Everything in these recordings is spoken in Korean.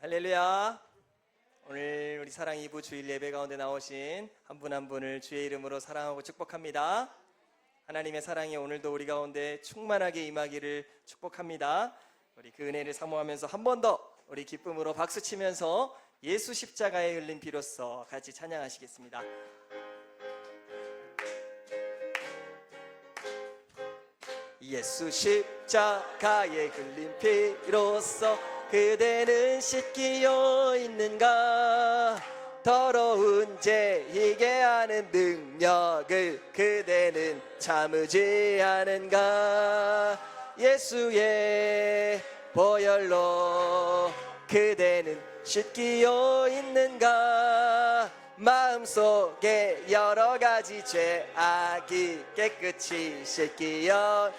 할렐루야. 오늘 우리 사랑 2부 주일 예배 가운데 나오신 한 분 한 분을 주의 이름으로 사랑하고 축복합니다. 하나님의 사랑이 오늘도 우리 가운데 충만하게 임하기를 축복합니다. 우리 그 은혜를 사모하면서 한 번 더 우리 기쁨으로 박수 치면서 예수 십자가에 흘린 피로써 같이 찬양하시겠습니다. 예수 십자가에 흘린 피로써 그대는 씻기어 있는가? 더러운 죄 희게 하는 능력을 그대는 참으지 않은가? 예수의 보혈로 그대는 씻기어 있는가? 마음속에 여러 가지 죄악이 깨끗이 씻기어.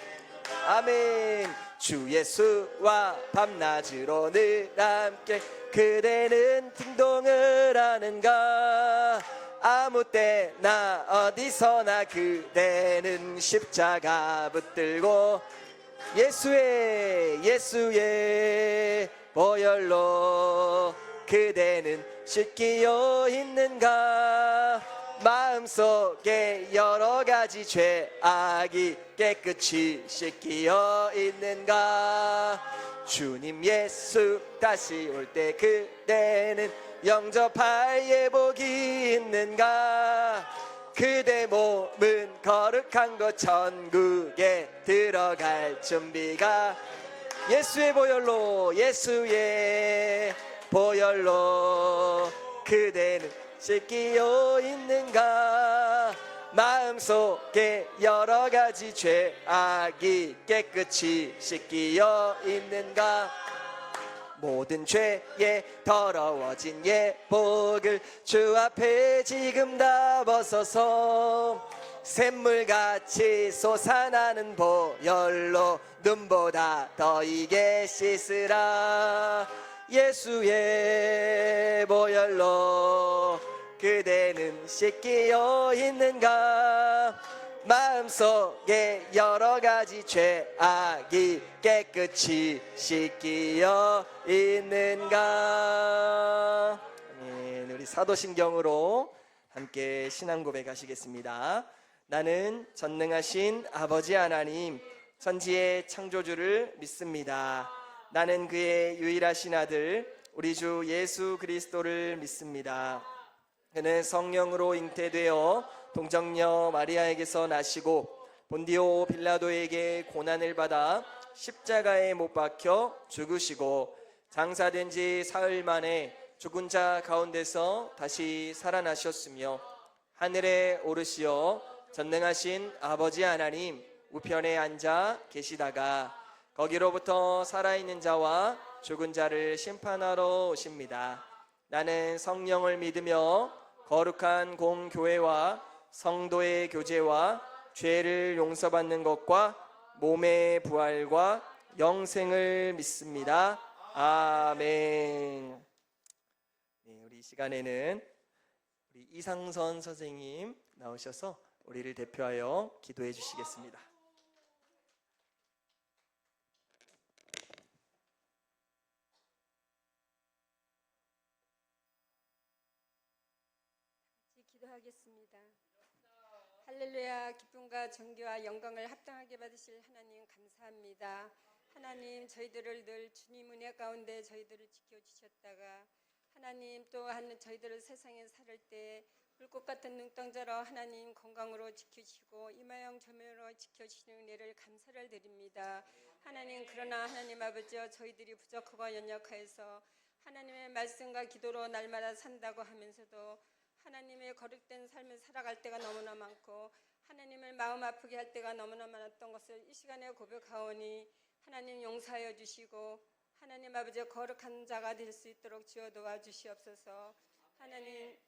아멘. 주 예수와 밤낮으로 늘 함께 그대는 등동을 하는가? 아무 때나 어디서나 그대는 십자가 붙들고 예수의 보혈로 그대는 씻기어 있는가? 마음속에 여러 가지 죄악이 깨끗이 씻기어 있는가? 주님 예수 다시 올 때 그대는 영접할 예복이 있는가? 그대 몸은 거룩한 것 천국에 들어갈 준비가. 예수의 보혈로 그대는 씻기어 있는가? 마음속에 여러 가지 죄악이 깨끗이 씻기어 있는가? 모든 죄에 더러워진 예복을 주 앞에 지금 다 벗어서 샘물같이 솟아나는 보혈로 눈보다 더 이게 씻으라. 예수의 보혈로 그대는 씻기어 있는가? 마음속에 여러 가지 죄악이 깨끗이 씻기어 있는가? 아멘. 우리 사도신경으로 함께 신앙 고백하시겠습니다. 나는 전능하신 아버지 하나님 천지의 창조주를 믿습니다. 나는 그의 유일하신 아들 우리 주 예수 그리스도를 믿습니다. 그는 성령으로 잉태되어 동정녀 마리아에게서 나시고 본디오 빌라도에게 고난을 받아 십자가에 못 박혀 죽으시고 장사된 지 사흘 만에 죽은 자 가운데서 다시 살아나셨으며 하늘에 오르시어 전능하신 아버지 하나님 우편에 앉아 계시다가 거기로부터 살아있는 자와 죽은 자를 심판하러 오십니다. 나는 성령을 믿으며 거룩한 공교회와 성도의 교제와 죄를 용서받는 것과 몸의 부활과 영생을 믿습니다. 아멘. 네, 우리 이 시간에는 우리 이상선 선생님 나오셔서 우리를 대표하여 기도해 주시겠습니다. 기도하겠습니다. 할렐루야. 기쁨과 존귀와 영광을 합당하게 받으실 하나님 감사합니다. 하나님 저희들을 늘 주님 은혜 가운데 저희들을 지켜주셨다가 하나님 또한 저희들을 세상에 살을 때 불꽃 같은 눈동자로 하나님 건강으로 지켜주시고 이마영 조명으로 지켜주시는 은혜를 감사를 드립니다. 하나님 그러나 하나님 아버지여 저희들이 부족하고 연약하여서 하나님의 말씀과 기도로 날마다 산다고 하면서도 하나님의 거룩된 삶을 살아갈 때가 너무나 많고 하나님을 마음 아프게 할 때가 너무나 많았던 것을 이 시간에 고백하오니 하나님 용서하여 주시고 하나님 아버지 거룩한 자가 될 수 있도록 주여 도와주시옵소서. 하나님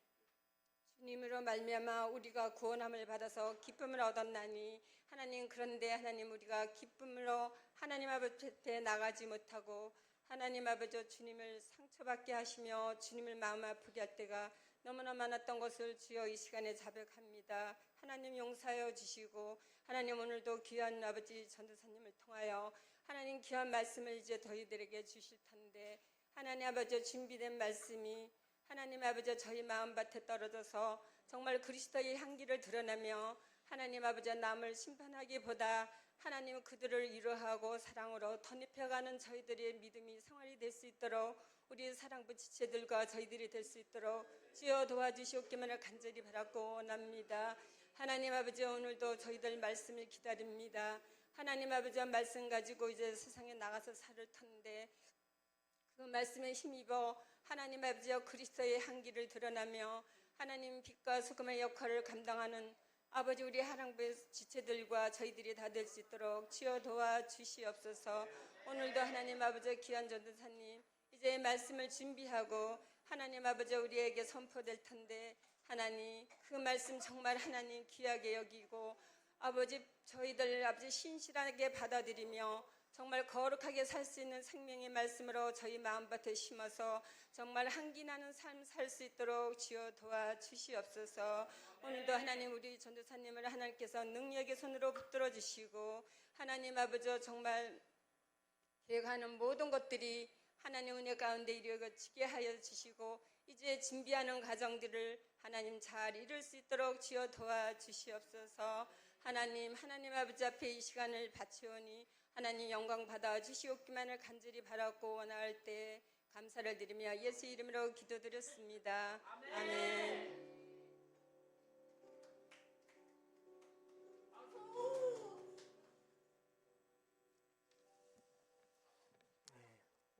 주님으로 말미암아 우리가 구원함을 받아서 기쁨을 얻었나니 하나님 그런데 하나님 우리가 기쁨으로 하나님 아버지 앞에 나가지 못하고 하나님 아버지 주님을 상처받게 하시며 주님을 마음 아프게 할 때가 너무나 많았던 것을 주여 이 시간에 자백합니다. 하나님 용서하여 주시고 하나님 오늘도 귀한 아버지 전도사님을 통하여 하나님 귀한 말씀을 이제 저희들에게 주실 텐데 하나님 아버지 준비된 말씀이 하나님 아버지 저희 마음밭에 떨어져서 정말 그리스도의 향기를 드러내며 하나님 아버지 남을 심판하기보다 하나님 그들을 위로하고 사랑으로 덧입혀가는 저희들의 믿음이 생활이 될 수 있도록 우리 사랑부 지체들과 저희들이 될 수 있도록 주여 도와주시옵기만을 간절히 바라고 원합니다. 하나님 아버지 오늘도 저희들 말씀을 기다립니다. 하나님 아버지의 말씀 가지고 이제 세상에 나가서 살을 텐데 그 말씀에 힘입어 하나님 아버지와 그리스도의 향기를 드러나며 하나님 빛과 소금의 역할을 감당하는 아버지 우리 하랑부의 지체들과 저희들이 다 될 수 있도록 주여 도와주시옵소서. 오늘도 하나님 아버지 귀한 전도사님 이제 말씀을 준비하고 하나님 아버지 우리에게 선포될 텐데 하나님 그 말씀 정말 하나님 귀하게 여기고 아버지 저희들 아버지 신실하게 받아들이며 정말 거룩하게 살 수 있는 생명의 말씀으로 저희 마음밭에 심어서 정말 향기나는 삶 살 수 있도록 주여 도와주시옵소서. 오늘도 하나님 우리 전도사님을 하나님께서 능력의 손으로 붙들어 주시고 하나님 아버지 정말 계획하는 모든 것들이 하나님 은혜 가운데 이루어지게 하여 주시고 이제 준비하는 과정들을 하나님 잘 이룰 수 있도록 주여 도와주시옵소서. 하나님 아버지 앞에 이 시간을 바치오니 하나님 영광 받아 주시옵기만을 간절히 바라고 원할 때 감사를 드리며 예수 이름으로 기도드렸습니다. 아멘.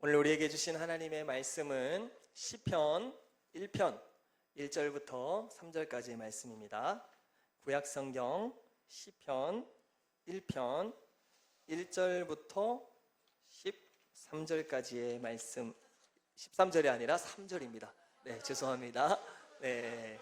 오늘 우리에게 주신 하나님의 말씀은 시편 1편 1절부터 3절까지의 말씀입니다. 구약성경 시편 1편 1절부터 13절까지의 말씀, 13절이 아니라 3절입니다. 네, 죄송합니다. 네.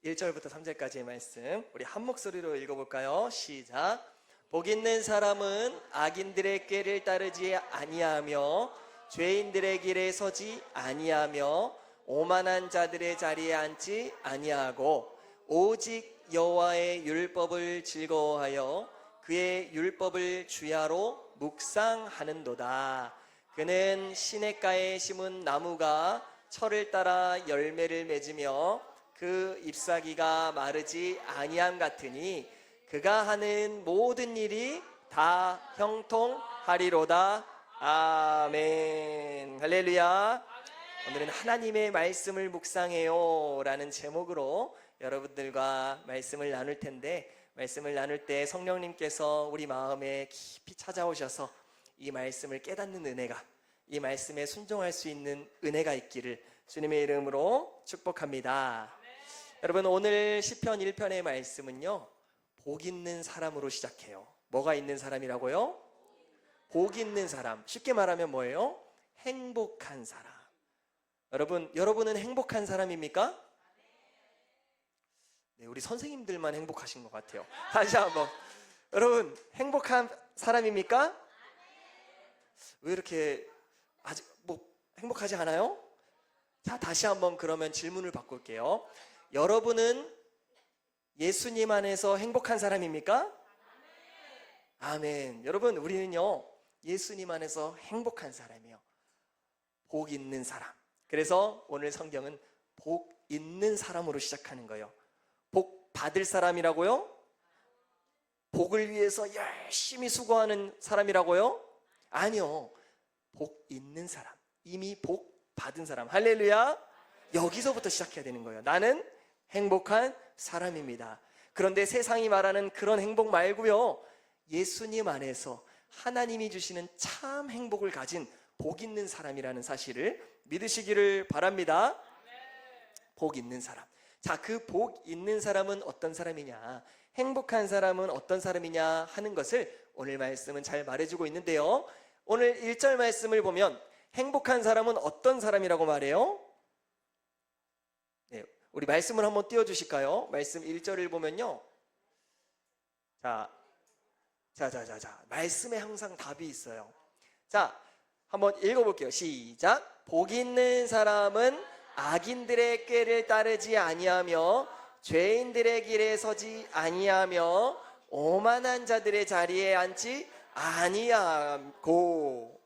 1절부터 3절까지의 말씀 우리 한 목소리로 읽어볼까요? 시작. 복 있는 사람은 악인들의 꾀를 따르지 아니하며 죄인들의 길에 서지 아니하며 오만한 자들의 자리에 앉지 아니하고 오직 여호와의 율법을 즐거워하여 그의 율법을 주야로 묵상하는도다. 그는 시냇가에 심은 나무가 철을 따라 열매를 맺으며 그 잎사귀가 마르지 아니함 같으니 그가 하는 모든 일이 다 형통하리로다. 아멘. 할렐루야. 오늘은 하나님의 말씀을 묵상해요 라는 제목으로 여러분들과 말씀을 나눌 텐데, 말씀을 나눌 때 성령님께서 우리 마음에 깊이 찾아오셔서 이 말씀을 깨닫는 은혜가, 이 말씀에 순종할 수 있는 은혜가 있기를 주님의 이름으로 축복합니다. 여러분, 오늘 시편 1편의 말씀은요, 복 있는 사람으로 시작해요. 뭐가 있는 사람이라고요? 복 있는 사람. 쉽게 말하면 뭐예요? 행복한 사람. 여러분은 행복한 사람입니까? 네, 우리 선생님들만 행복하신 것 같아요. 다시 한번. 여러분, 행복한 사람입니까? 왜 이렇게 아직 행복하지 않아요? 자, 다시 한번 그러면 질문을 바꿀게요. 여러분은 예수님 안에서 행복한 사람입니까? 아멘. 여러분, 우리는요, 예수님 안에서 행복한 사람이에요. 복 있는 사람. 그래서 오늘 성경은 복 있는 사람으로 시작하는 거예요. 복 받을 사람이라고요? 복을 위해서 열심히 수고하는 사람이라고요? 아니요. 복 있는 사람. 이미 복 받은 사람. 할렐루야. 여기서부터 시작해야 되는 거예요. 나는 행복한 사람입니다. 그런데 세상이 말하는 그런 행복 말고요, 예수님 안에서 하나님이 주시는 참 행복을 가진 복 있는 사람이라는 사실을 믿으시기를 바랍니다. 복 있는 사람. 자, 그 복 있는 사람은 어떤 사람이냐, 행복한 사람은 어떤 사람이냐 하는 것을 오늘 말씀은 잘 말해주고 있는데요, 오늘 1절 말씀을 보면 행복한 사람은 어떤 사람이라고 말해요? 네, 우리 말씀을 한번 띄워주실까요? 말씀 1절을 보면요, 자, 말씀에 항상 답이 있어요. 자, 한번 읽어볼게요. 시작. 복 있는 사람은 악인들의 꾀를 따르지 아니하며 죄인들의 길에 서지 아니하며 오만한 자들의 자리에 앉지 아니하고.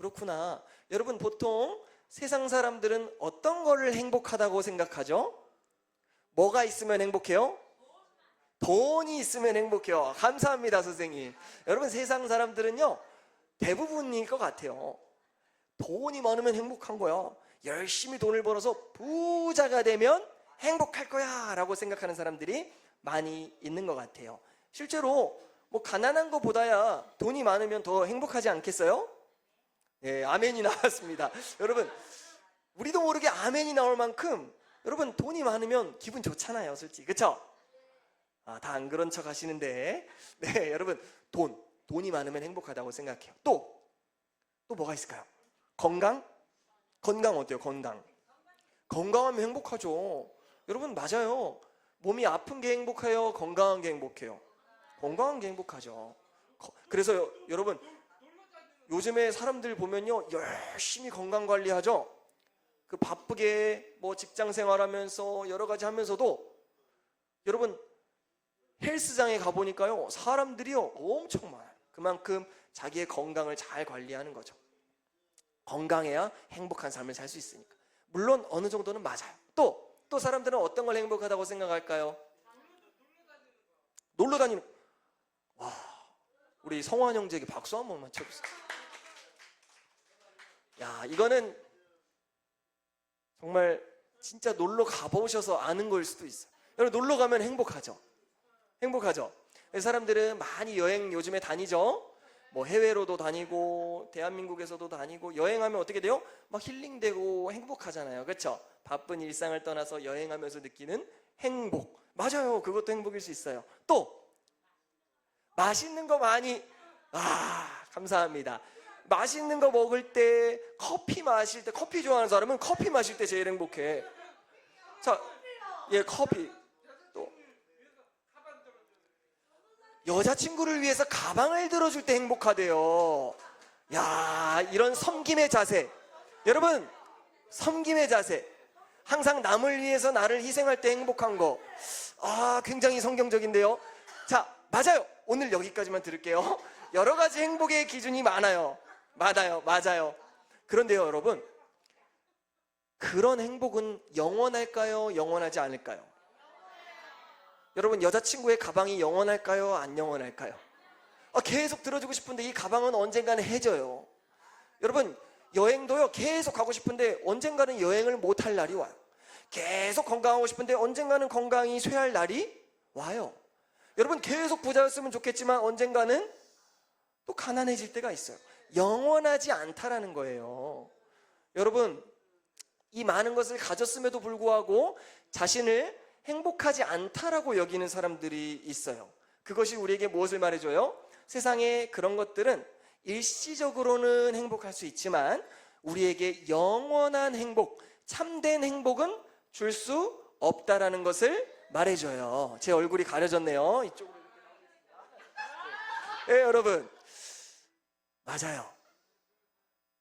그렇구나. 여러분, 보통 세상 사람들은 어떤 거를 행복하다고 생각하죠? 뭐가 있으면 행복해요? 돈이 있으면 행복해요. 감사합니다, 선생님. 여러분, 세상 사람들은요, 대부분일 것 같아요. 돈이 많으면 행복한 거야. 열심히 돈을 벌어서 부자가 되면 행복할 거야 라고 생각하는 사람들이 많이 있는 것 같아요. 실제로 뭐 가난한 것보다야 돈이 많으면 더 행복하지 않겠어요? 예, 아멘이 나왔습니다. 여러분, 우리도 모르게 아멘이 나올 만큼 여러분, 돈이 많으면 기분 좋잖아요, 솔직히. 그쵸? 다 안 그런 척 하시는데, 네, 여러분, 돈이 많으면 행복하다고 생각해요. 또 뭐가 있을까요? 건강 어때요? 건강하면 행복하죠. 여러분, 맞아요. 몸이 아픈 게 행복해요? 건강한 게 행복해요? 건강한 게 행복하죠. 그래서 여러분, 요즘에 사람들 보면요, 열심히 건강 관리하죠. 그 바쁘게 뭐 직장 생활하면서 여러 가지 하면서도 여러분, 헬스장에 가보니까요, 사람들이요 엄청 많아요. 그만큼 자기의 건강을 잘 관리하는 거죠. 건강해야 행복한 삶을 살 수 있으니까. 물론 어느 정도는 맞아요. 또 사람들은 어떤 걸 행복하다고 생각할까요? 놀러 다니는. 와, 우리 성환 형제에게 박수 한 번만 쳐주세요. 야, 이거는 정말 진짜 놀러 가보셔서 아는 걸 수도 있어요. 여러분, 놀러 가면 행복하죠. 사람들은 많이 여행 요즘에 다니죠. 뭐 해외로도 다니고 대한민국에서도 다니고, 여행하면 어떻게 돼요? 막 힐링되고 행복하잖아요. 그렇죠? 바쁜 일상을 떠나서 여행하면서 느끼는 행복. 맞아요. 그것도 행복일 수 있어요. 또 맛있는 거 많이, 감사합니다. 맛있는 거 먹을 때, 커피 마실 때, 커피 좋아하는 사람은 커피 마실 때 제일 행복해. 자, 예, 커피. 또 여자친구를 위해서 가방을 들어줄 때 행복하대요. 야, 이런 섬김의 자세. 여러분, 섬김의 자세. 항상 남을 위해서 나를 희생할 때 행복한 거. 굉장히 성경적인데요. 자, 맞아요. 오늘 여기까지만 들을게요. 여러 가지 행복의 기준이 많아요. 맞아요. 그런데요, 여러분, 그런 행복은 영원할까요? 영원하지 않을까요? 여러분, 여자친구의 가방이 영원할까요? 안 영원할까요? 계속 들어주고 싶은데 이 가방은 언젠가는 해져요. 여러분, 여행도요, 계속 가고 싶은데 언젠가는 여행을 못할 날이 와요. 계속 건강하고 싶은데 언젠가는 건강이 쇠할 날이 와요. 여러분, 계속 부자였으면 좋겠지만 언젠가는 또 가난해질 때가 있어요. 영원하지 않다라는 거예요. 여러분, 이 많은 것을 가졌음에도 불구하고 자신을 행복하지 않다라고 여기는 사람들이 있어요. 그것이 우리에게 무엇을 말해줘요? 세상에 그런 것들은 일시적으로는 행복할 수 있지만 우리에게 영원한 행복, 참된 행복은 줄 수 없다라는 것을 말해줘요. 제 얼굴이 가려졌네요. 이쪽으로 이렇게 나오겠습니다. 네, 여러분, 맞아요.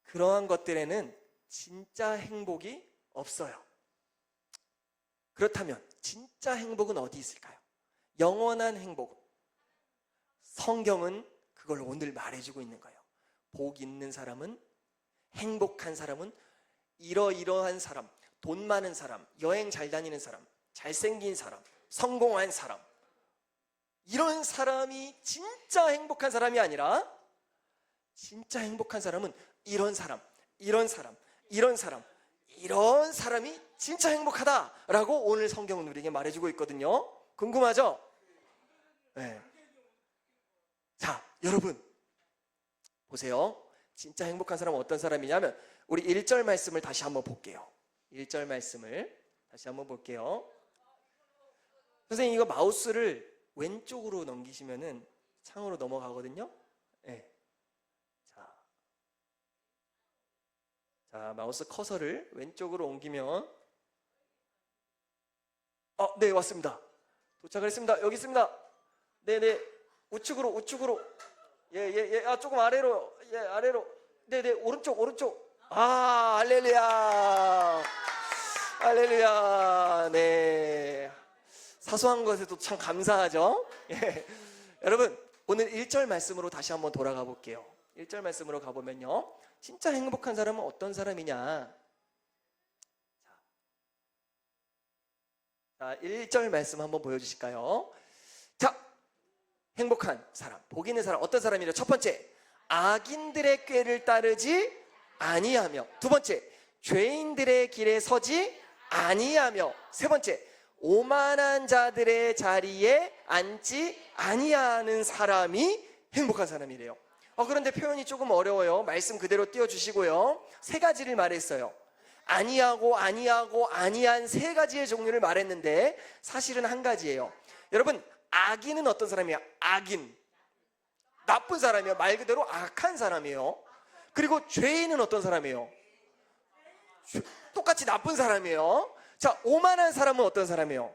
그러한 것들에는 진짜 행복이 없어요. 그렇다면 진짜 행복은 어디 있을까요? 영원한 행복. 성경은 그걸 오늘 말해주고 있는 거예요. 복 있는 사람은, 행복한 사람은 이러이러한 사람, 돈 많은 사람, 여행 잘 다니는 사람, 잘생긴 사람, 성공한 사람, 이런 사람이 진짜 행복한 사람이 아니라, 진짜 행복한 사람은 이런 사람, 이런 사람, 이런 사람, 이런 사람이 진짜 행복하다라고 오늘 성경은 우리에게 말해주고 있거든요. 궁금하죠? 네. 자, 여러분 보세요. 진짜 행복한 사람은 어떤 사람이냐면, 우리 1절 말씀을 다시 한번 볼게요. 1절 말씀을 다시 한번 볼게요. 선생님, 이거 마우스를 왼쪽으로 넘기시면은 창으로 넘어가거든요. 네. 자, 마우스 커서를 왼쪽으로 옮기면, 네, 왔습니다. 도착을 했습니다. 여기 있습니다. 네네, 우측으로. 예. 조금 아래로. 예, 아래로. 네네, 오른쪽. 할렐루야. 네. 사소한 것에도 참 감사하죠. 예. 여러분, 오늘 1절 말씀으로 다시 한번 돌아가 볼게요. 1절 말씀으로 가보면요, 진짜 행복한 사람은 어떤 사람이냐. 자, 1절 말씀 한번 보여주실까요? 자, 행복한 사람, 복 있는 사람 어떤 사람이냐. 첫 번째, 악인들의 꾀를 따르지 아니하며. 두 번째, 죄인들의 길에 서지 아니하며. 세 번째, 오만한 자들의 자리에 앉지 아니하는 사람이 행복한 사람이래요. 그런데 표현이 조금 어려워요. 말씀 그대로 띄워주시고요. 세 가지를 말했어요. 아니하고 아니하고 아니한 세 가지의 종류를 말했는데 사실은 한 가지예요. 여러분, 악인은 어떤 사람이야? 악인, 나쁜 사람이에요. 말 그대로 악한 사람이에요. 그리고 죄인은 어떤 사람이에요? 똑같이 나쁜 사람이에요. 자, 오만한 사람은 어떤 사람이에요?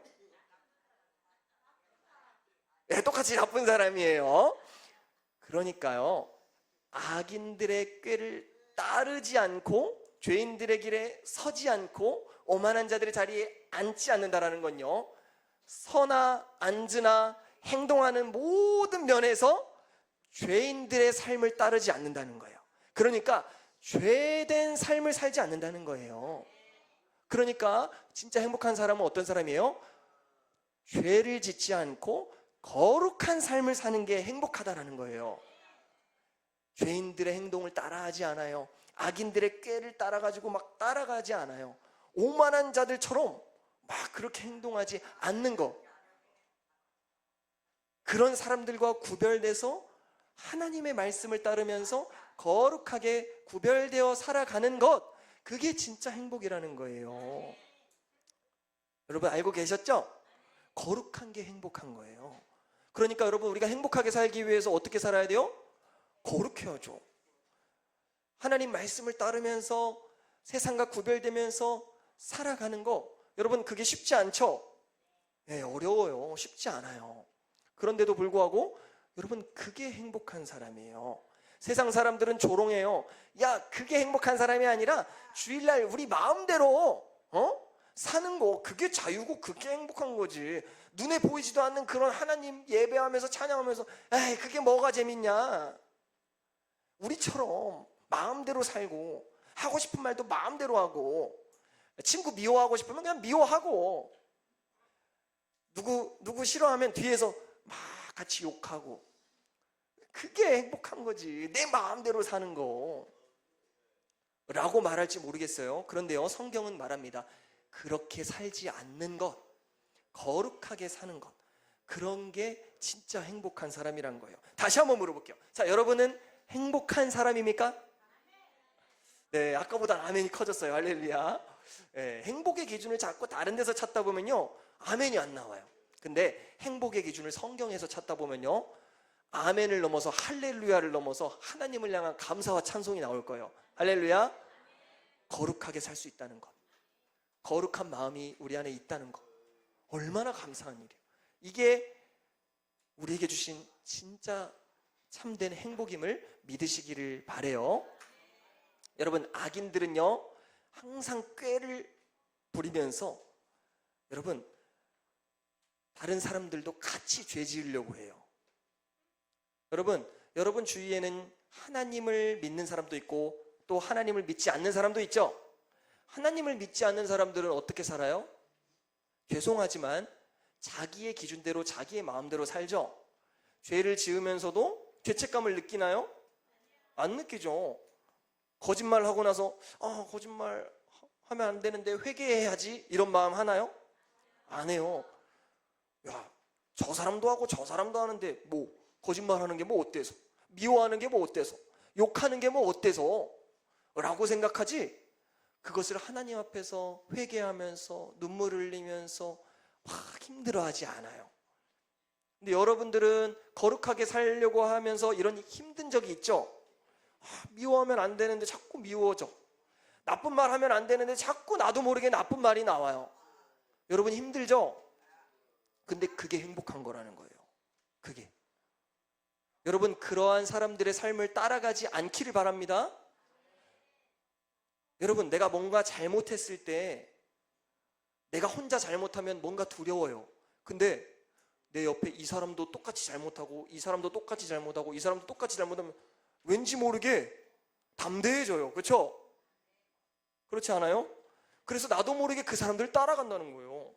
네, 똑같이 나쁜 사람이에요. 그러니까요, 악인들의 꾀를 따르지 않고 죄인들의 길에 서지 않고 오만한 자들의 자리에 앉지 않는다라는 건요, 서나 앉으나 행동하는 모든 면에서 죄인들의 삶을 따르지 않는다는 거예요. 그러니까 죄된 삶을 살지 않는다는 거예요. 그러니까 진짜 행복한 사람은 어떤 사람이에요? 죄를 짓지 않고 거룩한 삶을 사는 게 행복하다라는 거예요. 죄인들의 행동을 따라하지 않아요. 악인들의 꾀를 따라가지고 막 따라가지 않아요. 오만한 자들처럼 막 그렇게 행동하지 않는 것. 그런 사람들과 구별돼서 하나님의 말씀을 따르면서 거룩하게 구별되어 살아가는 것, 그게 진짜 행복이라는 거예요. 여러분 알고 계셨죠? 거룩한 게 행복한 거예요. 그러니까 여러분, 우리가 행복하게 살기 위해서 어떻게 살아야 돼요? 거룩해야죠. 하나님 말씀을 따르면서 세상과 구별되면서 살아가는 거, 여러분 그게 쉽지 않죠? 네, 어려워요. 쉽지 않아요. 그런데도 불구하고 여러분, 그게 행복한 사람이에요. 세상 사람들은 조롱해요. 야, 그게 행복한 사람이 아니라 주일날 우리 마음대로 사는 거, 그게 자유고 그게 행복한 거지. 눈에 보이지도 않는 그런 하나님 예배하면서 찬양하면서 에이, 그게 뭐가 재밌냐. 우리처럼 마음대로 살고 하고 싶은 말도 마음대로 하고, 친구 미워하고 싶으면 그냥 미워하고, 누구 싫어하면 뒤에서 막 같이 욕하고, 그게 행복한 거지. 내 마음대로 사는 거 라고 말할지 모르겠어요. 그런데요, 성경은 말합니다. 그렇게 살지 않는 것, 거룩하게 사는 것, 그런 게 진짜 행복한 사람이란 거예요. 다시 한번 물어볼게요. 자, 여러분은 행복한 사람입니까? 네, 아까보다 아멘이 커졌어요. 할렐루야. 네, 행복의 기준을 자꾸 다른 데서 찾다 보면요, 아멘이 안 나와요. 근데 행복의 기준을 성경에서 찾다 보면요, 아멘을 넘어서 할렐루야를 넘어서 하나님을 향한 감사와 찬송이 나올 거예요. 할렐루야. 거룩하게 살 수 있다는 것, 거룩한 마음이 우리 안에 있다는 것, 얼마나 감사한 일이에요. 이게 우리에게 주신 진짜 참된 행복임을 믿으시기를 바래요. 여러분, 악인들은요 항상 꾀를 부리면서 여러분 다른 사람들도 같이 죄 지으려고 해요. 여러분 주위에는 하나님을 믿는 사람도 있고 또 하나님을 믿지 않는 사람도 있죠. 하나님을 믿지 않는 사람들은 어떻게 살아요? 죄송하지만 자기의 기준대로 자기의 마음대로 살죠. 죄를 지으면서도 죄책감을 느끼나요? 안 느끼죠. 거짓말하고 나서 거짓말 하면 안 되는데 회개해야지, 이런 마음 하나요? 안 해요. 야, 저 사람도 하고 저 사람도 하는데 뭐 거짓말하는 게 뭐 어때서, 미워하는 게 뭐 어때서, 욕하는 게 뭐 어때서 라고 생각하지, 그것을 하나님 앞에서 회개하면서 눈물을 흘리면서 막 힘들어하지 않아요. 근데 여러분들은 거룩하게 살려고 하면서 이런 힘든 적이 있죠. 미워하면 안 되는데 자꾸 미워져. 나쁜 말 하면 안 되는데 자꾸 나도 모르게 나쁜 말이 나와요. 여러분 힘들죠? 근데 그게 행복한 거라는 거예요. 그게. 여러분, 그러한 사람들의 삶을 따라가지 않기를 바랍니다. 여러분, 내가 뭔가 잘못했을 때, 내가 혼자 잘못하면 뭔가 두려워요. 근데 내 옆에 이 사람도 똑같이 잘못하고 이 사람도 똑같이 잘못하고 이 사람도 똑같이 잘못하면 왠지 모르게 담대해져요. 그렇죠? 그렇지 않아요? 그래서 나도 모르게 그 사람들을 따라간다는 거예요.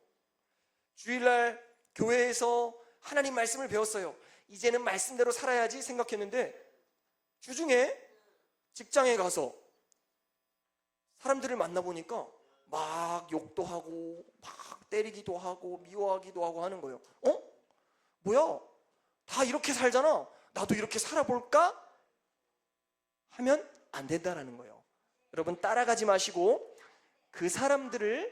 주일날 교회에서 하나님 말씀을 배웠어요. 이제는 말씀대로 살아야지 생각했는데 주중에 직장에 가서 사람들을 만나보니까 막 욕도 하고 막 때리기도 하고 미워하기도 하고 하는 거예요. 뭐야? 다 이렇게 살잖아. 나도 이렇게 살아볼까? 하면 안 된다라는 거예요. 여러분, 따라가지 마시고 그 사람들이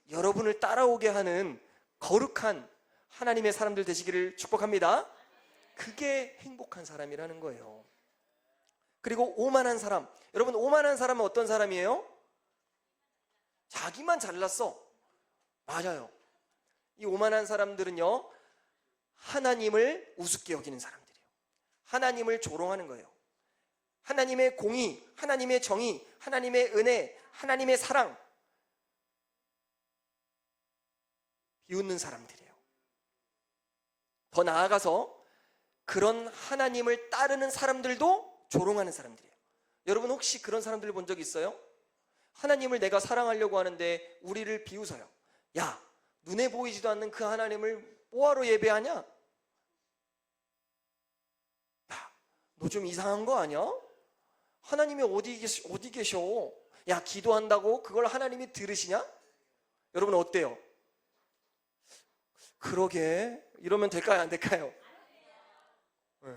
여러분을 따라오게 하는 거룩한 하나님의 사람들 되시기를 축복합니다. 그게 행복한 사람이라는 거예요. 그리고 오만한 사람, 여러분, 오만한 사람은 어떤 사람이에요? 자기만 잘났어. 맞아요. 이 오만한 사람들은요, 하나님을 우습게 여기는 사람들이에요. 하나님을 조롱하는 거예요. 하나님의 공의, 하나님의 정의, 하나님의 은혜, 하나님의 사랑 비웃는 사람들이에요. 더 나아가서 그런 하나님을 따르는 사람들도 조롱하는 사람들이에요. 여러분, 혹시 그런 사람들 본 적 있어요? 하나님을 내가 사랑하려고 하는데 우리를 비웃어요. 야, 눈에 보이지도 않는 그 하나님을 뭐하러 예배하냐? 야, 너 좀 이상한 거 아니야? 하나님이 어디 계셔? 야, 기도한다고 그걸 하나님이 들으시냐? 여러분, 어때요? 그러게, 이러면 될까요, 안 될까요? 네.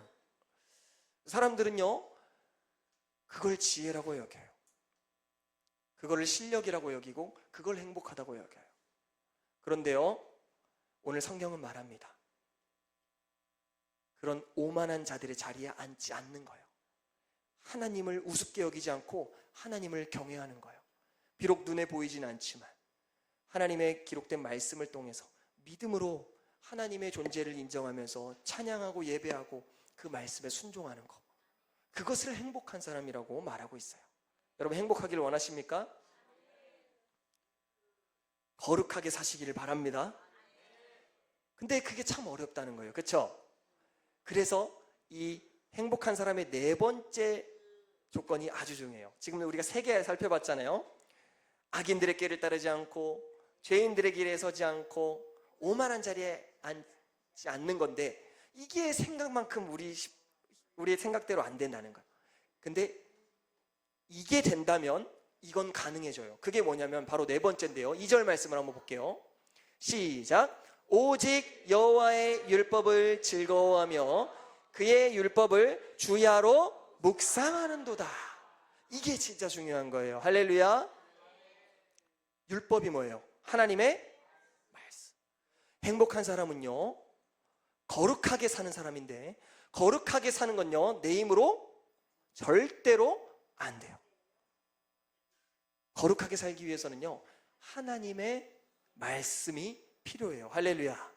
사람들은요, 그걸 지혜라고 여겨요. 그걸 실력이라고 여기고 그걸 행복하다고 여겨요. 그런데요, 오늘 성경은 말합니다. 그런 오만한 자들의 자리에 앉지 않는 거예요. 하나님을 우습게 여기지 않고 하나님을 경외하는 거예요. 비록 눈에 보이진 않지만 하나님의 기록된 말씀을 통해서 믿음으로 하나님의 존재를 인정하면서 찬양하고 예배하고 그 말씀에 순종하는 것, 그것을 행복한 사람이라고 말하고 있어요. 여러분, 행복하기를 원하십니까? 거룩하게 사시기를 바랍니다. 근데 그게 참 어렵다는 거예요. 그렇죠? 그래서 이 행복한 사람의 네 번째 조건이 아주 중요해요. 지금 우리가 3개 살펴봤잖아요. 악인들의 길을 따르지 않고 죄인들의 길에 서지 않고 오만한 자리에 앉지 않는 건데, 이게 생각만큼 우리의 생각대로 안 된다는 거예요. 근데 이게 된다면 이건 가능해져요. 그게 뭐냐면 바로 네 번째인데요. 2절 말씀을 한번 볼게요. 시작. 오직 여호와의 율법을 즐거워하며 그의 율법을 주야로 묵상하는도다. 이게 진짜 중요한 거예요. 할렐루야. 율법이 뭐예요? 하나님의 말씀. 행복한 사람은요, 거룩하게 사는 사람인데, 거룩하게 사는 건요, 내 힘으로 절대로 안 돼요. 거룩하게 살기 위해서는요, 하나님의 말씀이 필요해요. 할렐루야.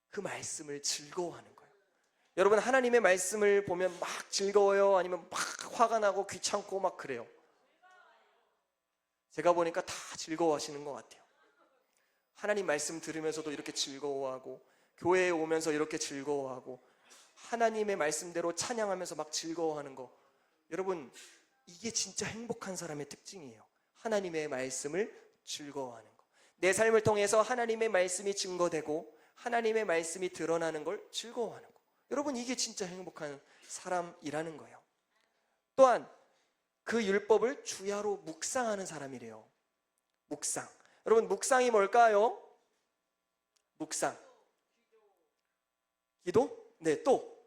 그 말씀을 즐거워하는 거예요. 여러분, 하나님의 말씀을 보면 막 즐거워요? 아니면 막 화가 나고 귀찮고 막 그래요? 제가 보니까 다 즐거워하시는 것 같아요. 하나님 말씀 들으면서도 이렇게 즐거워하고, 교회에 오면서 이렇게 즐거워하고, 하나님의 말씀대로 찬양하면서 막 즐거워하는 거, 여러분, 이게 진짜 행복한 사람의 특징이에요. 하나님의 말씀을 즐거워하는 거. 내 삶을 통해서 하나님의 말씀이 증거되고 하나님의 말씀이 드러나는 걸 즐거워하는 거. 여러분, 이게 진짜 행복한 사람이라는 거예요. 또한 그 율법을 주야로 묵상하는 사람이래요. 묵상. 여러분, 묵상이 뭘까요? 묵상. 기도? 네, 또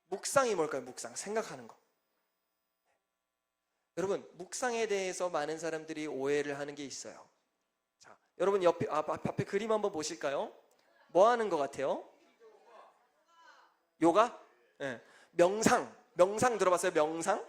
묵상이 뭘까요? 묵상. 생각하는 거. 여러분, 묵상에 대해서 많은 사람들이 오해를 하는 게 있어요. 자, 여러분 앞에 그림 한번 보실까요? 뭐 하는 것 같아요? 요가? 네. 명상 들어봤어요? 명상?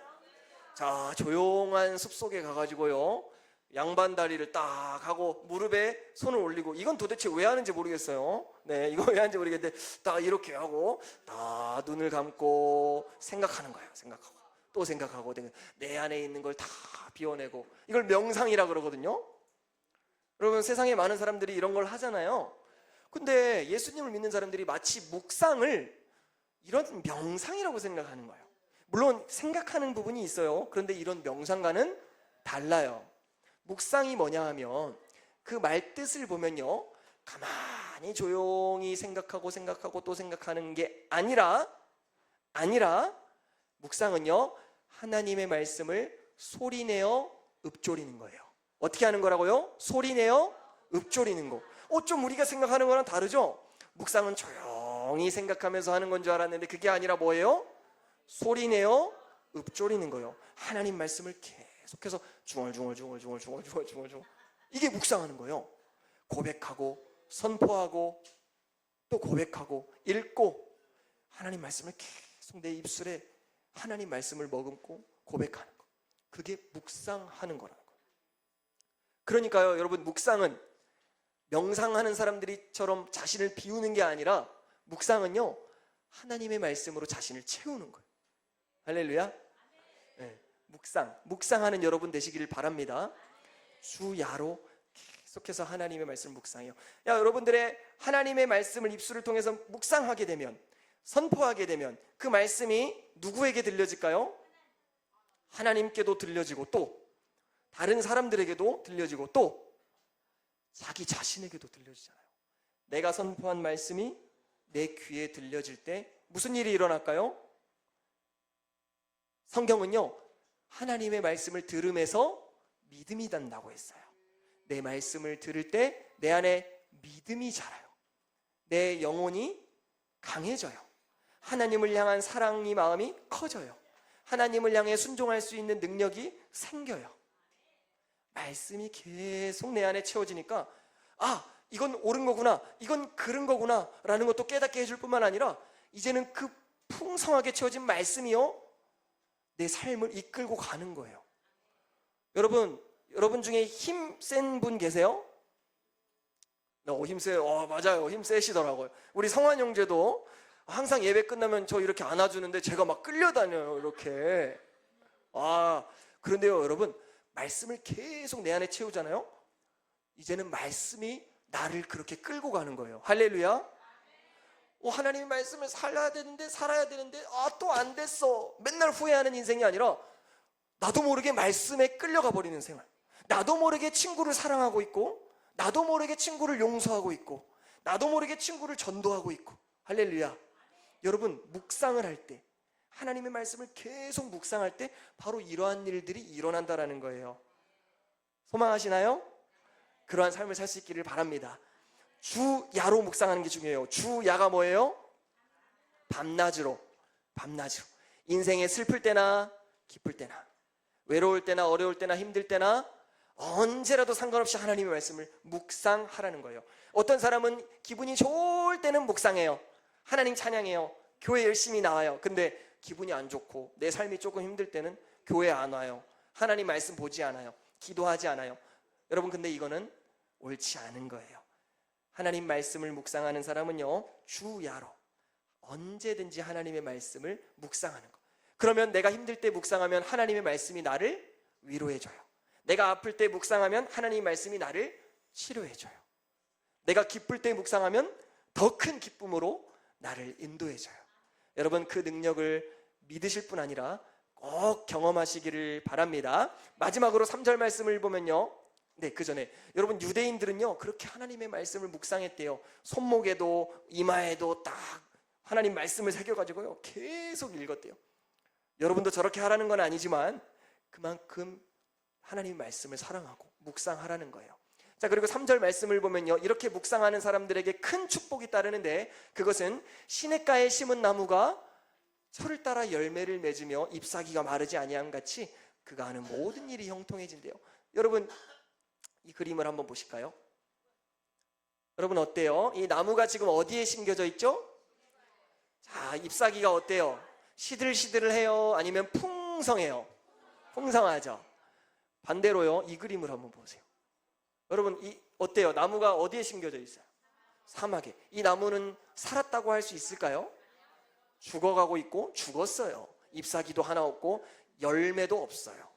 자, 조용한 숲속에 가가지고요, 양반 다리를 딱 하고 무릎에 손을 올리고, 이건 도대체 왜 하는지 모르겠어요. 네, 이거 왜 하는지 모르겠는데 딱 이렇게 하고 딱 눈을 감고 생각하는 거예요. 생각하고 또 생각하고 내 안에 있는 걸 다 비워내고, 이걸 명상이라 그러거든요. 여러분, 세상에 많은 사람들이 이런 걸 하잖아요. 근데 예수님을 믿는 사람들이 마치 묵상을 이런 명상이라고 생각하는 거예요. 물론 생각하는 부분이 있어요. 그런데 이런 명상과는 달라요. 묵상이 뭐냐 하면 그 말뜻을 보면요, 가만히 조용히 생각하고 또 생각하는 게 아니라 묵상은요, 하나님의 말씀을 소리내어 읊조리는 거예요. 어떻게 하는 거라고요? 소리내어 읊조리는 거. 좀 우리가 생각하는 거랑 다르죠? 묵상은 조용히 생각하면서 하는 건 줄 알았는데 그게 아니라 뭐예요? 소리내어 읊조리는 거예요. 하나님 말씀을 계속해서 중얼중얼 이게 묵상하는 거예요. 고백하고 선포하고 또 고백하고 읽고 하나님 말씀을 계속 내 입술에 하나님 말씀을 머금고 고백하는 거. 그게 묵상하는 거라는 거예요. 그러니까요, 여러분, 묵상은 명상하는 사람들이처럼 자신을 비우는 게 아니라 묵상은요, 하나님의 말씀으로 자신을 채우는 거예요. 할렐루야. 네, 묵상하는 여러분 되시기를 바랍니다. 주야로 계속해서 하나님의 말씀을 묵상해요. 여러분들의 하나님의 말씀을 입술을 통해서 묵상하게 되면, 선포하게 되면 그 말씀이 누구에게 들려질까요? 하나님께도 들려지고 또 다른 사람들에게도 들려지고 또 자기 자신에게도 들려지잖아요. 내가 선포한 말씀이 내 귀에 들려질 때 무슨 일이 일어날까요? 성경은요, 하나님의 말씀을 들음에서 믿음이 난다고 했어요. 내 말씀을 들을 때 내 안에 믿음이 자라요. 내 영혼이 강해져요. 하나님을 향한 사랑이 마음이 커져요. 하나님을 향해 순종할 수 있는 능력이 생겨요. 말씀이 계속 내 안에 채워지니까 이건 옳은 거구나, 이건 그른 거구나 라는 것도 깨닫게 해줄 뿐만 아니라 이제는 그 풍성하게 채워진 말씀이요, 내 삶을 이끌고 가는 거예요. 여러분 중에 힘센 분 계세요? 힘세요. 맞아요. 힘 세시더라고요. 우리 성환 형제도 항상 예배 끝나면 저 이렇게 안아주는데 제가 막 끌려다녀요, 이렇게. 그런데요, 여러분, 말씀을 계속 내 안에 채우잖아요. 이제는 말씀이 나를 그렇게 끌고 가는 거예요. 할렐루야. 하나님의 말씀을 살아야 되는데 또 안 됐어, 맨날 후회하는 인생이 아니라 나도 모르게 말씀에 끌려가 버리는 생활. 나도 모르게 친구를 사랑하고 있고, 나도 모르게 친구를 용서하고 있고, 나도 모르게 친구를 전도하고 있고. 할렐루야. 여러분, 묵상을 할 때, 하나님의 말씀을 계속 묵상할 때 바로 이러한 일들이 일어난다라는 거예요. 소망하시나요? 그러한 삶을 살 수 있기를 바랍니다. 주야로 묵상하는 게 중요해요. 주야가 뭐예요? 밤낮으로. 인생에 슬플 때나 기쁠 때나, 외로울 때나 어려울 때나 힘들 때나 언제라도 상관없이 하나님의 말씀을 묵상하라는 거예요. 어떤 사람은 기분이 좋을 때는 묵상해요. 하나님 찬양해요. 교회 열심히 나와요. 근데 기분이 안 좋고 내 삶이 조금 힘들 때는 교회 안 와요. 하나님 말씀 보지 않아요. 기도하지 않아요. 여러분, 근데 이거는 옳지 않은 거예요. 하나님 말씀을 묵상하는 사람은요, 주야로 언제든지 하나님의 말씀을 묵상하는 거. 그러면 내가 힘들 때 묵상하면 하나님의 말씀이 나를 위로해줘요. 내가 아플 때 묵상하면 하나님의 말씀이 나를 치료해줘요. 내가 기쁠 때 묵상하면 더 큰 기쁨으로 나를 인도해줘요. 여러분, 그 능력을 믿으실 뿐 아니라 꼭 경험하시기를 바랍니다. 마지막으로 3절 말씀을 보면요, 그 전에 여러분, 유대인들은요 그렇게 하나님의 말씀을 묵상했대요. 손목에도 이마에도 딱 하나님 말씀을 새겨가지고요 계속 읽었대요. 여러분도 저렇게 하라는 건 아니지만 그만큼 하나님 말씀을 사랑하고 묵상하라는 거예요. 자, 그리고 3절 말씀을 보면요, 이렇게 묵상하는 사람들에게 큰 축복이 따르는데 그것은 시냇가에 심은 나무가 철을 따라 열매를 맺으며 잎사귀가 마르지 아니함 같이 그가 하는 모든 일이 형통해진대요. 여러분, 이 그림을 한번 보실까요? 여러분, 어때요? 이 나무가 지금 어디에 심겨져 있죠? 자, 잎사귀가 어때요? 시들시들해요? 아니면 풍성해요? 풍성하죠. 반대로요, 이 그림을 한번 보세요. 여러분, 어때요? 나무가 어디에 심겨져 있어요? 사막에. 이 나무는 살았다고 할 수 있을까요? 죽어가고 있고 죽었어요. 잎사귀도 하나 없고 열매도 없어요.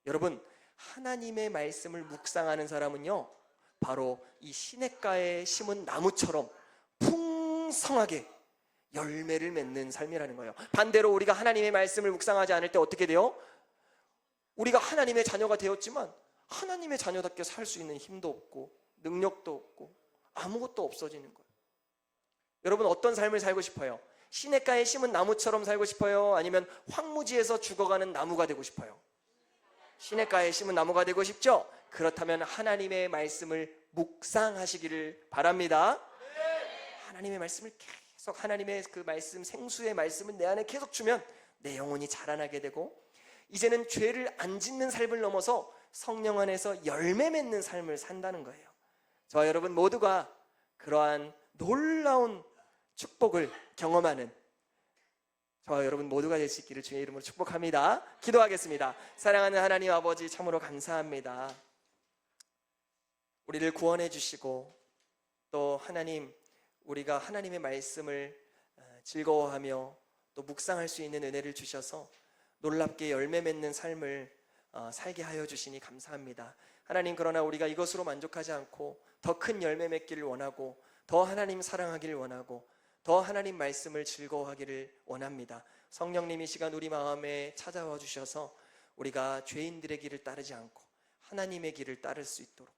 여러분, 하나님의 말씀을 묵상하는 사람은요 바로 이 시냇가에 심은 나무처럼 풍성하게 열매를 맺는 삶이라는 거예요. 반대로 우리가 하나님의 말씀을 묵상하지 않을 때 어떻게 돼요? 우리가 하나님의 자녀가 되었지만 하나님의 자녀답게 살 수 있는 힘도 없고 능력도 없고 아무것도 없어지는 거예요. 여러분, 어떤 삶을 살고 싶어요? 시냇가에 심은 나무처럼 살고 싶어요? 아니면 황무지에서 죽어가는 나무가 되고 싶어요? 시냇가에 심은 나무가 되고 싶죠? 그렇다면 하나님의 말씀을 묵상하시기를 바랍니다. 하나님의 말씀을 계속, 하나님의 그 말씀, 생수의 말씀을 내 안에 계속 주면 내 영혼이 자라나게 되고, 이제는 죄를 안 짓는 삶을 넘어서 성령 안에서 열매 맺는 삶을 산다는 거예요. 저와 여러분 모두가 그러한 놀라운 축복을 경험하는 저와 여러분 모두가 될 수 있기를 주의 이름으로 축복합니다. 기도하겠습니다. 사랑하는 하나님 아버지, 참으로 감사합니다. 우리를 구원해 주시고 또 하나님, 우리가 하나님의 말씀을 즐거워하며 또 묵상할 수 있는 은혜를 주셔서 놀랍게 열매 맺는 삶을 살게 하여 주시니 감사합니다. 하나님, 그러나 우리가 이것으로 만족하지 않고 더 큰 열매 맺기를 원하고 더 하나님 사랑하기를 원하고 더 하나님 말씀을 즐거워하기를 원합니다. 성령님, 이 시간 우리 마음에 찾아와 주셔서 우리가 죄인들의 길을 따르지 않고 하나님의 길을 따를 수 있도록,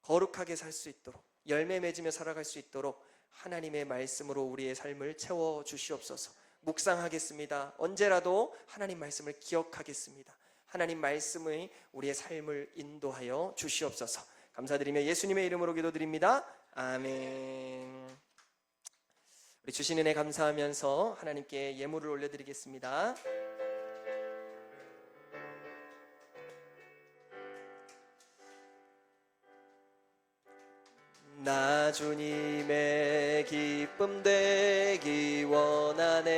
거룩하게 살 수 있도록, 열매 맺으며 살아갈 수 있도록 하나님의 말씀으로 우리의 삶을 채워 주시옵소서. 묵상하겠습니다. 언제라도 하나님 말씀을 기억하겠습니다. 하나님 말씀의 우리의 삶을 인도하여 주시옵소서. 감사드리며 예수님의 이름으로 기도드립니다. 아멘. 우리 주신 은혜 감사하면서 하나님께 예물을 올려드리겠습니다. 나 주님의 기쁨 되기 원하네.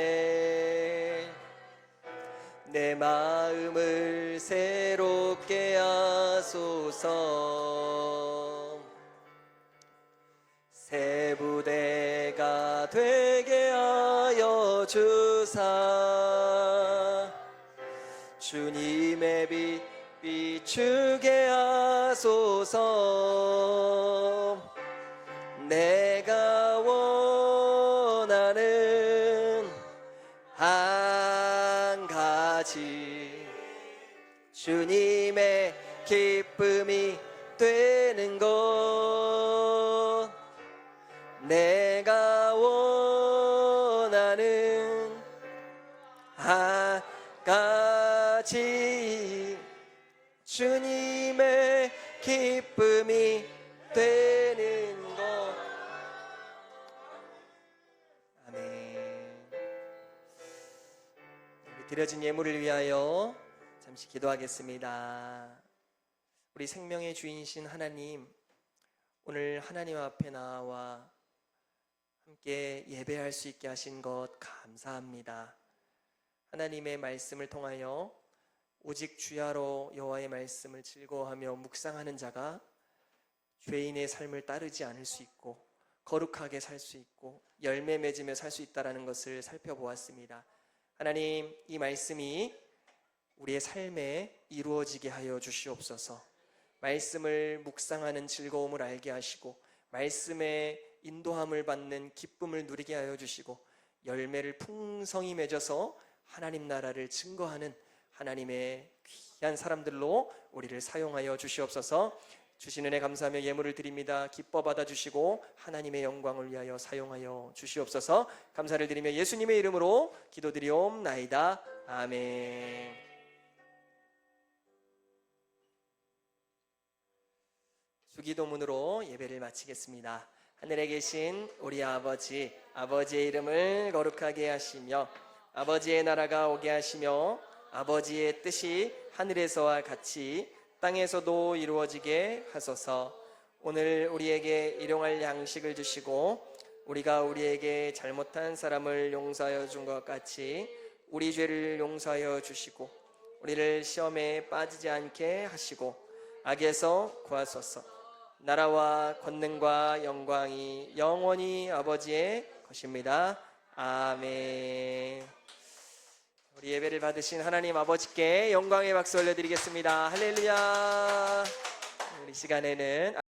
내 마음을 새롭게 하소서. 새 부대가 되게 하여 주사 주님의 빛 비추게 하소서. 내가 원하는 한 가지, 주님의 기쁨이 되는 것. 내가 원하는 한 가지, 주님의 기쁨이 되는 것. 아멘. 우리 드려진 예물을 위하여 잠시 기도하겠습니다. 우리 생명의 주인이신 하나님, 오늘 하나님 앞에 나와 함께 예배할 수 있게 하신 것 감사합니다. 하나님의 말씀을 통하여 오직 주야로 여호와의 말씀을 즐거워하며 묵상하는 자가 죄인의 삶을 따르지 않을 수 있고 거룩하게 살 수 있고 열매 맺으며 살 수 있다는 것을 살펴보았습니다. 하나님, 이 말씀이 우리의 삶에 이루어지게 하여 주시옵소서. 말씀을 묵상하는 즐거움을 알게 하시고 말씀의 인도함을 받는 기쁨을 누리게 하여 주시고 열매를 풍성히 맺어서 하나님 나라를 증거하는 하나님의 귀한 사람들로 우리를 사용하여 주시옵소서. 주신 은혜 감사하며 예물을 드립니다. 기뻐 받아주시고 하나님의 영광을 위하여 사용하여 주시옵소서. 감사를 드리며 예수님의 이름으로 기도드리옵나이다. 아멘. 주기도문으로 예배를 마치겠습니다. 하늘에 계신 우리 아버지, 아버지의 이름을 거룩하게 하시며 아버지의 나라가 오게 하시며 아버지의 뜻이 하늘에서와 같이 땅에서도 이루어지게 하소서. 오늘 우리에게 일용할 양식을 주시고 우리가 우리에게 잘못한 사람을 용서하여 준 것 같이 우리 죄를 용서하여 주시고 우리를 시험에 빠지지 않게 하시고 악에서 구하소서. 나라와 권능과 영광이 영원히 아버지의 것입니다. 아멘. 우리 예배를 받으신 하나님 아버지께 영광의 박수 올려드리겠습니다. 할렐루야. 우리 시간에는